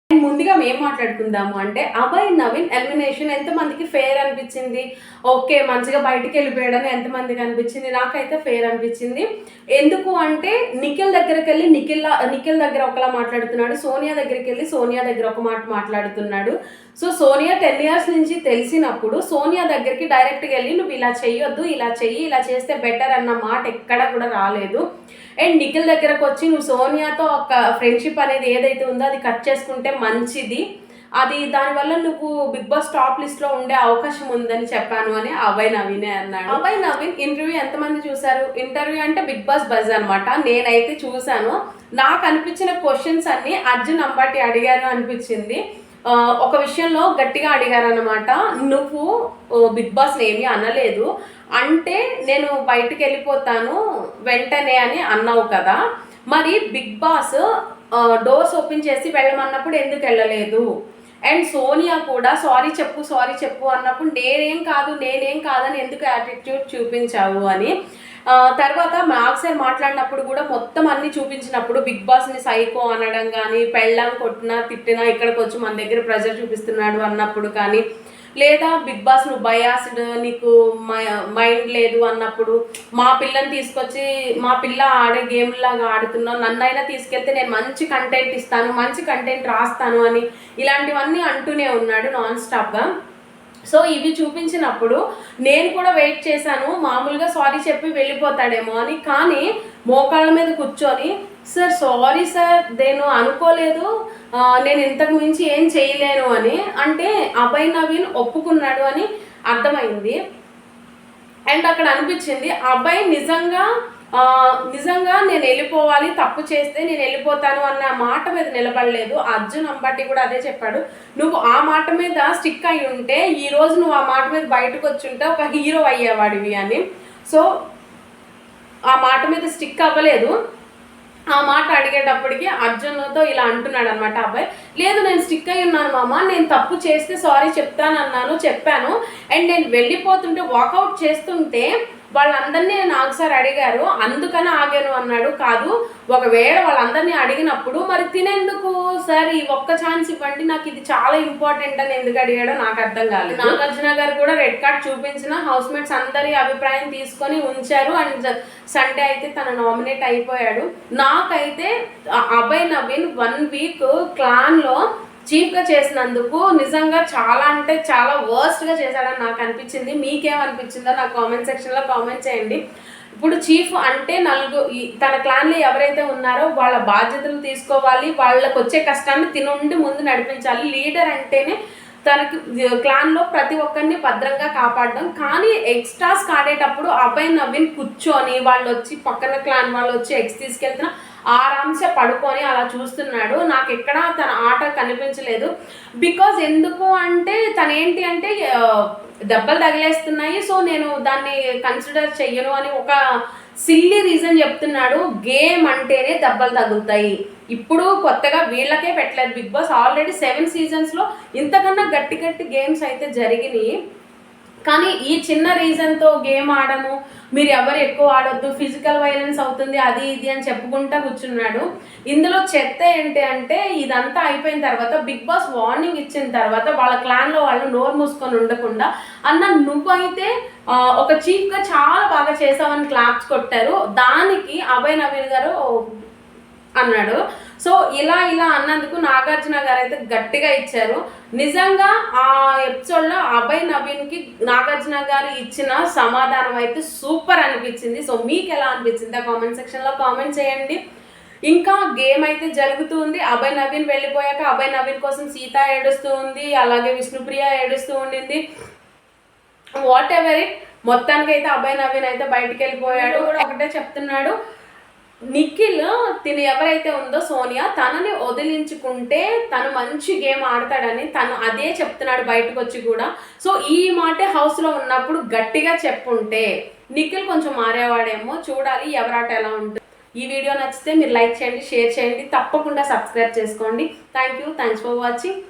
ముందుగా మేము మాట్లాడుకుందాము అంటే అభయ్ నవీన్ ఎలిమినేషన్ ఎంతమందికి ఫెయిర్ అనిపించింది. ఓకే, మంచిగా బయటికి వెళ్ళిపోయాడని ఎంతమందికి అనిపించింది. నాకైతే ఫెయిర్ అనిపించింది. ఎందుకు అంటే నిఖిల్ దగ్గరికి వెళ్ళి నిఖిల్ దగ్గర ఒకలా మాట్లాడుతున్నాడు, సోనియా దగ్గరికి వెళ్ళి సోనియా దగ్గర ఒక మాట మాట్లాడుతున్నాడు. సో సోనియా 10 years నుంచి తెలిసినప్పుడు సోనియా దగ్గరికి డైరెక్ట్గా వెళ్ళి నువ్వు ఇలా చెయ్యొద్దు, ఇలా చెయ్యి, ఇలా చేస్తే బెటర్ అన్న మాట ఎక్కడ కూడా రాలేదు. అండ్ నిఖిల్ దగ్గరకు వచ్చి నువ్వు సోనియాతో ఒక ఫ్రెండ్షిప్ అనేది ఏదైతే ఉందో అది కట్ చేసుకుంటే మంచిది, అది దానివల్ల నువ్వు బిగ్ బాస్ టాప్ లిస్ట్ లో ఉండే అవకాశం ఉందని చెప్పాను అని అభయ్ నవీనే అన్నాడు. అభయ్ నవీన్ ఇంటర్వ్యూ ఎంతమంది చూసారు? ఇంటర్వ్యూ అంటే బిగ్ బాస్ బజ్ అనమాట. నేనైతే చూసాను. నాకు అనిపించిన క్వశ్చన్స్ అన్ని అర్జున్ అంబాటి అడిగారు అనిపించింది. ఒక విషయంలో గట్టిగా అడిగారు అనమాట, నువ్వు బిగ్ బాస్ ఏమీ అనలేదు అంటే నేను బయటకు వెళ్ళిపోతాను వెంటనే అని అన్నావు కదా, మరి బిగ్ బాస్ డోర్స్ ఓపెన్ చేసి వెళ్ళమన్నప్పుడు ఎందుకు వెళ్ళలేదు? అండ్ సోనియా కూడా సారీ చెప్పు అన్నప్పుడు నేనేం కాదని ఎందుకు యాటిట్యూడ్ చూపించావు అని. తర్వాత మ్యాక్సర్ మాట్లాడినప్పుడు కూడా మొత్తం అన్ని చూపించినప్పుడు బిగ్ బాస్ని సైకో అనడం కానీ, పెళ్ళాం కొట్టినా తిట్టినా ఇక్కడికి వచ్చి మన దగ్గర ప్రెజర్ చూపిస్తున్నాడు అన్నప్పుడు కానీ, లేదా బిగ్ బాస్ నువ్వు బయాస్డ్, నీకు మైండ్ లేదు అన్నప్పుడు, మా పిల్లని తీసుకొచ్చి మా పిల్ల ఆడే గేమ్ లాగా ఆడుతున్నావు, నన్నైనా తీసుకెళ్తే నేను మంచి కంటెంట్ ఇస్తాను, మంచి కంటెంట్ రాస్తాను అని ఇలాంటివన్నీ అంటూనే ఉన్నాడు నాన్ స్టాప్గా. సో ఇవి చూపించినప్పుడు నేను కూడా వెయిట్ చేశాను మామూలుగా సారీ చెప్పి వెళ్ళిపోతాడేమో అని. కానీ మోకాళ్ళ మీద కూర్చొని సారీ సార్ నేను అనుకోలేదు, నేను ఇంతకు మించి ఏం చేయలేను అని అంటే అభయ్ నవీన్ ఒప్పుకున్నాడు అని అర్థమైంది. అండ్ అక్కడ అనిపించింది అభయ్ నిజంగా నేను వెళ్ళిపోవాలి, తప్పు చేస్తే నేను వెళ్ళిపోతాను అన్న మాట మీద నిలబడలేదు. అర్జున్ అంబాటి కూడా అదే చెప్పాడు, నువ్వు ఆ మాట మీద స్టిక్ అయి ఉంటే ఈరోజు నువ్వు ఆ మాట మీద బయటకు వచ్చి ఉంటే ఒక హీరో అయ్యేవాడివి అని. సో ఆ మాట మీద స్టిక్ అవ్వలేదు. ఆ మాట అడిగేటప్పటికి అర్జున్తో ఇలా అంటున్నాడు అనమాట అబ్బాయి, లేదు నేను స్టిక్ అయి ఉన్నాను మామ, నేను తప్పు చేస్తే సారీ చెప్పాను అండ్ నేను వెళ్ళిపోతుంటే వాకౌట్ చేస్తుంటే వాళ్ళందరినీ నాకు సార్ అడిగారు అందుకని ఆగాను అన్నాడు. కాదు, ఒకవేళ వాళ్ళందరినీ అడిగినప్పుడు మరి తినేందుకు సార్ ఈ ఒక్క ఛాన్స్ ఇవ్వండి, నాకు ఇది చాలా ఇంపార్టెంట్ అని ఎందుకు అడిగాడో నాకు అర్థం కాలేదు. నాగార్జున గారు కూడా రెడ్ కార్డ్ చూపించిన హౌస్ మేట్స్ అందరి అభిప్రాయం తీసుకొని ఉంచారు అండ్ సండే అయితే తను నామినేట్ అయిపోయాడు. నాకైతే అభయ్ నవీన్ 1 week క్లాన్లో చీఫ్గా చేసినందుకు నిజంగా చాలా అంటే చాలా వర్స్ట్గా చేశాడని నాకు అనిపించింది. మీకేమనిపించిందో నాకు కామెంట్ సెక్షన్లో కామెంట్ చేయండి. ఇప్పుడు చీఫ్ అంటే తన క్లాన్లో ఎవరైతే ఉన్నారో వాళ్ళ బాధ్యతలు తీసుకోవాలి, వాళ్ళకు వచ్చే కష్టాన్ని తినుండి ముందు నడిపించాలి. లీడర్ అంటేనే తనకి క్లాన్లో ప్రతి ఒక్కరిని భద్రంగా కాపాడడం. కానీ ఎక్స్ట్రాస్ ఆడేటప్పుడు అభయ్ నవీన్ కూర్చొని వాళ్ళు వచ్చి పక్కన క్లాన్ వాళ్ళు వచ్చి ఎక్స్ తీసుకెళ్తున్నా ఆరాంసే పడుకొని అలా చూస్తున్నాడు. నాకు ఎక్కడా తన ఆట కనిపించలేదు. బికాజ్ ఎందుకు అంటే తను ఏంటి అంటే దెబ్బలు తగిలేస్తున్నాయి, సో నేను దాన్ని కన్సిడర్ చెయ్యను అని ఒక సిల్లీ రీజన్ చెప్తున్నాడు. గేమ్ అంటేనే దెబ్బలు తగులుతాయి. ఇప్పుడు కొత్తగా వీళ్ళకే పెట్టలేదు బిగ్ బాస్, ఆల్రెడీ 7 seasonsలో ఇంతకన్నా గట్టి గేమ్స్ అయితే జరిగినాయి. కానీ ఈ చిన్న రీజన్తో గేమ్ ఆడము, మీరు ఎవరు ఎక్కువ ఆడొద్దు, ఫిజికల్ వైలెన్స్ అవుతుంది, అది ఇది అని చెప్పుకుంటా కూర్చున్నాడు. ఇందులో చెత్త ఏంటి అంటే ఇదంతా అయిపోయిన తర్వాత బిగ్ బాస్ వార్నింగ్ ఇచ్చిన తర్వాత వాళ్ళ క్లాన్లో వాళ్ళు నోరు మూసుకొని ఉండకుండా అన్న నువ్వైతే ఒక చీఫ్గా చాలా బాగా చేసావని క్లాప్స్ కొట్టారు. దానికి అభయ్ నవీన్ గారు అన్నాడు. సో ఇలా అన్నందుకు నాగార్జున గారు అయితే గట్టిగా ఇచ్చారు. నిజంగా ఆ ఎపిసోడ్లో అభయ్ నవీన్కి నాగార్జున గారు ఇచ్చిన సమాధానం అయితే సూపర్ అనిపించింది. సో మీకు ఎలా అనిపించింది కామెంట్ సెక్షన్లో కామెంట్ చేయండి. ఇంకా గేమ్ అయితే జరుగుతూ ఉంది. అభయ్ నవీన్ వెళ్ళిపోయాక అభయ్ నవీన్ కోసం సీత ఏడుస్తూ ఉంది, అలాగే విష్ణుప్రియ ఏడుస్తూ ఉండింది. వాట్ ఎవర్ ఇట్, మొత్తానికి అయితే అభయ్ నవీన్ అయితే బయటికి వెళ్ళిపోయాడు. ఒకటే చెప్తున్నాడు, నిఖిల్ తిని ఎవరైతే ఉందో సోనియా తనని వదిలించుకుంటే తను మంచి గేమ్ ఆడతాడని తను అదే చెప్తున్నాడు బయటకు వచ్చి కూడా. సో ఈ మాటే హౌస్లో ఉన్నప్పుడు గట్టిగా చెప్పుంటే నిఖిల్ కొంచెం మారేవాడేమో. చూడాలి ఎవరాట ఎలా ఉంటుంది. ఈ వీడియో నచ్చితే మీరు లైక్ చేయండి, షేర్ చేయండి, తప్పకుండా సబ్స్క్రైబ్ చేసుకోండి. Thanks for watching.